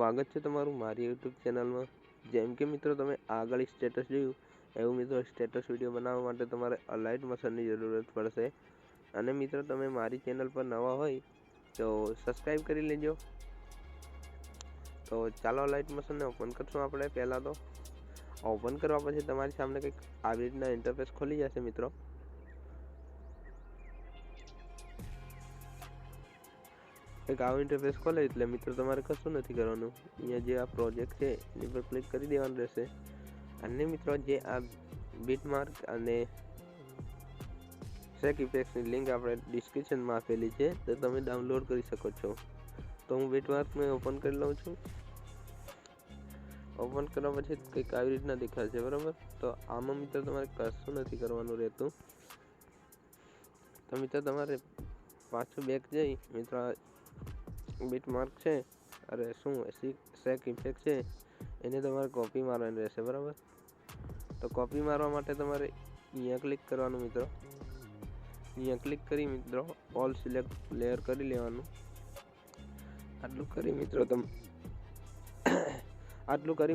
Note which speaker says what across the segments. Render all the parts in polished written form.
Speaker 1: સ્વાગત છે તમારું મારી યુટ્યુબ ચેનલમાં। જેમ કે મિત્રો તમે આગળ સ્ટેટસ જોયું એવું મિત્રો સ્ટેટસ વિડીયો બનાવવા માટે તમારે અલાઇટ મશીનની જરૂરત પડશે। અને મિત્રો તમે મારી ચેનલ પર નવા હોય તો સબસ્ક્રાઈબ કરી લેજો। તો ચાલો અલાઇટ મશીનને ઓપન કરશું આપણે। પહેલાં તો ઓપન કરવા પછી તમારી સામે કંઈક આવી રીતના ઇન્ટરફેસ ખોલી જશે મિત્રો। એક આવો ઇન્ટરફેસ ખોલે એટલે મિત્રો તમારે કશું નથી કરવાનું। અહીંયા જે આ પ્રોજેક્ટ છે એની પર ક્લિક કરી દેવાનું રહેશે। અને મિત્રો જે આ બીટમાર્ક અને સેક ઇફેક્ટ્સની લિંક આપણે ડિસ્ક્રિપ્શનમાં આપેલી છે તો તમે ડાઉનલોડ કરી શકો છો। તો હું બીટમાર્કને ઓપન કરી લઉં છું। ઓપન કરવા પછી કંઈક આવી રીતના દેખાશે બરાબર। તો આમાં મિત્રો તમારે કશું નથી કરવાનું રહેતું। તો મિત્રો તમારે પાછું બેક જઈ મિત્રો બીટમાર્ક છે અરે શું સેક ઇફેક્ટ છે એને તમારે કોપી મારવાની રહેશે બરાબર। તો કોપી મારવા માટે તમારે અહીંયા ક્લિક કરવાનું મિત્રો। અહીંયા ક્લિક કરી મિત્રો ઓલ સિલેક્ટ લેયર કરી લેવાનું। આટલું કરી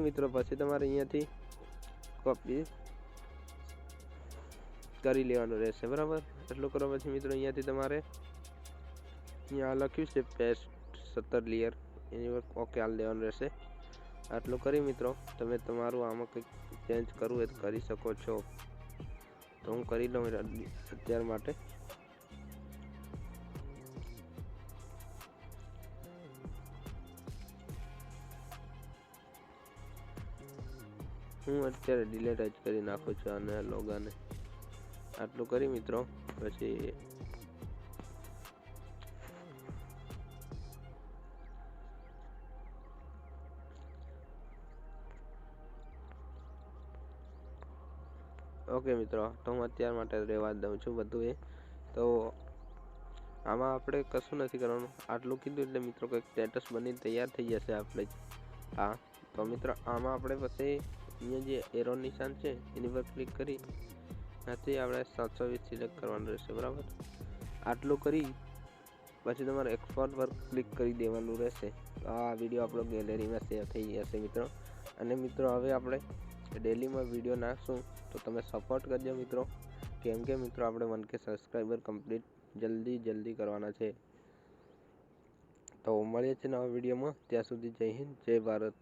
Speaker 1: મિત્રો પછી તમારે અહીંયાથી કોપી કરી લેવાનું રહેશે બરાબર। એટલું કરવા પછી મિત્રો અહીંયાથી તમારે અહીંયા લખ્યું છે પેસ્ટ 17 લેયર એની પર ઓકે હાલ દેવાનું રહેશે। આટલું કરી મિત્રો તમે તમારું આમાં કંઈક ચેન્જ કરવું હોય તો કરી શકો છો। તો હું કરી લઉં અત્યાર માટે। હું અત્યારે ડિલીટ જ કરી નાખું છું આને લોગાને। આટલું કરી મિત્રો પછી ઓકે મિત્રો તો હું અત્યાર માટે રહેવા દઉં છું બધું એ। તો આમાં આપણે કશું નથી કરવાનું। આટલું કીધું એટલે મિત્રો કંઈક સ્ટેટસ બની તૈયાર થઈ જશે આપણે। હા તો મિત્રો આમાં આપણે પછી અહીંયા જે એરો નિશાન છે એની પર ક્લિક કરી ત્યાંથી આપણે 720 સિલેક્ટ કરવાનું રહેશે બરાબર। આટલું કરી પછી તમારે એક્સપોર્ટ પર ક્લિક કરી દેવાનું રહેશે। તો આ વિડીયો આપણો ગેલેરીમાં સેવ થઈ જશે મિત્રો। અને મિત્રો હવે આપણે ડેલીમાં વિડીયો નાખશું તો તમે સપોર્ટ કરજો મિત્રો। કેમ કે મિત્રો આપણે 1K સબસ્ક્રાઈબર કમ્પ્લીટ જલ્દી કરવાના છે। તો મળીએ છીએ નવા વિડીયોમાં। ત્યાં સુધી જય હિન્દ જય ભારત।